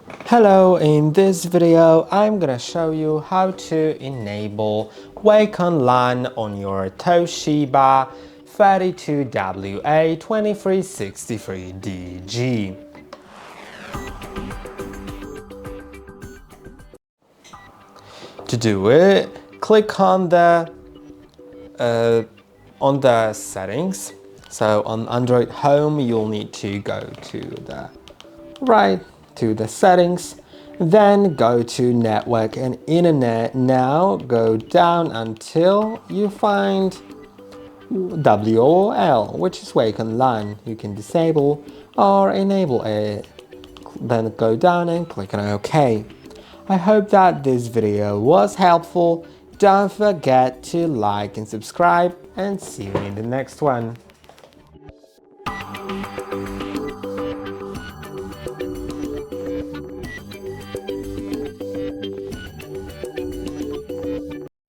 Hello, in this video I'm gonna show you how to enable Wake on LAN on your Toshiba 32WA2363DG. To do it, click on the settings. So on Android Home, you'll need to go to the settings, then go to Network and Internet. Now go down until you find WOL, which is Wake on LAN. You can disable or enable it. Then go down and click on OK. I hope that this video was helpful. Don't forget to like and subscribe, and see you in the next one.